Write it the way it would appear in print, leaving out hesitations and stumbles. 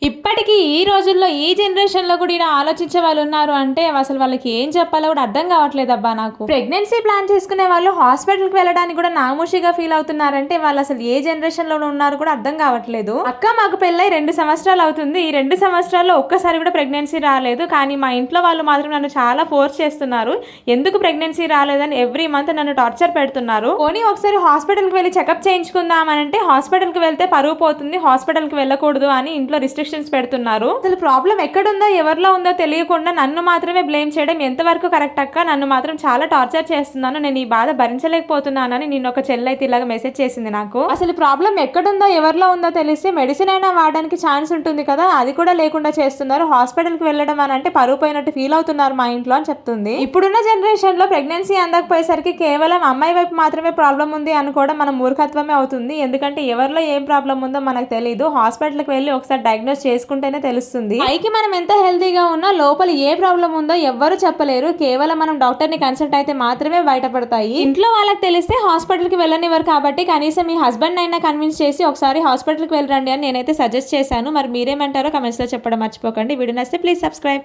ఇప్పటికీ ఈ రోజుల్లో ఈ జనరేషన్లో కూడా ఇలా ఆలోచించే వాళ్ళు ఉన్నారు అంటే అసలు వాళ్ళకి ఏం చెప్పాలో కూడా అర్థం కావట్లేదు అబ్బా. నాకు ప్రెగ్నెన్సీ ప్లాన్ చేసుకునే వాళ్ళు హాస్పిటల్కి వెళ్ళడానికి కూడా నామూషిగా ఫీల్ అవుతున్నారంటే వాళ్ళు అసలు ఏ జనరేషన్లో ఉన్నారు కూడా అర్థం కావట్లేదు. అక్క మాకు పెళ్ళై 2 సంవత్సరాలు అవుతుంది. ఈ 2 సంవత్సరాల్లో ఒక్కసారి కూడా ప్రెగ్నెన్సీ రాలేదు. కానీ మా ఇంట్లో వాళ్ళు మాత్రం నన్ను చాలా ఫోర్స్ చేస్తున్నారు. ఎందుకు ప్రెగ్నెన్సీ రాలేదని ఎవ్రీ మంత్ నన్ను టార్చర్ పెడుతున్నారు. పోనీ ఒకసారి హాస్పిటల్కి వెళ్ళి చెకప్ చేయించుకుందామనంటే హాస్పిటల్కి వెళ్తే పరువు పోతుంది, హాస్పిటల్కి వెళ్ళకూడదు అని ఇంట్లో రిస్ట్రిక్షన్ పెడుతున్నారు. అసలు ప్రాబ్లం ఎక్కడుందో ఎవరిలో ఉందో తెలియకుండా నన్ను మాత్రమే బ్లేమ్ చేయడం ఎంతవరకు కరెక్ట్ అక్క? నన్ను మాత్రం చాలా టార్చర్ చేస్తున్నాను, నేను ఈ బాధ భరించలేకపోతున్నానని నిన్న ఒక చెల్లైతే ఇలాగ మెసేజ్ చేసింది నాకు. అసలు ప్రాబ్లం ఎక్కడుందో ఎవరిలో ఉందో తెలిస్తే మెడిసిన్ అయినా వాడడానికి ఛాన్స్ ఉంటుంది కదా, అది కూడా లేకుండా చేస్తున్నారు. హాస్పిటల్కి వెళ్ళడం అని అంటే పరువు పోయినట్టు ఫీల్ అవుతున్నారు మా ఇంట్లో అని చెప్తుంది. ఇప్పుడున్న జనరేషన్ లో ప్రెగ్నెన్సీ అందకపోయేసరికి కేవలం అమ్మాయి వైపు మాత్రమే ప్రాబ్లం ఉంది అనుకోవడం మన మూర్ఖత్వమే అవుతుంది. ఎందుకంటే ఎవరిలో ఏం ప్రాబ్లం ఉందో మనకు తెలియదు. హాస్పిటల్కి వెళ్ళి ఒకసారి డయాగ్నోస్ చేసుకుంటేనే తెలుస్తుంది. పైకి మనం ఎంత హెల్తీగా ఉన్నా లోపల ఏ ప్రాబ్లం ఉందో ఎవ్వరు చెప్పలేరు. కేవలం మనం డాక్టర్ ని కన్సల్ట్ అయితే మాత్రమే బయటపడతాయి. ఇంట్లో వాళ్ళకి తెలిస్తే హాస్పిటల్ కి వెళ్ళనివ్వరు. కాబట్టి కనీసం మీ హస్బెండ్ అయినా కన్విన్స్ చేసి ఒకసారి హాస్పిటల్ కి వెళ్ళండి అని నేనైతే సజెస్ట్ చేశాను. మరి మీరేమంటారో కమెంట్స్ లో చెప్పడం మర్చిపోకండి. వీడియో నచ్చితే ప్లీజ్ సబ్స్క్రైబ్.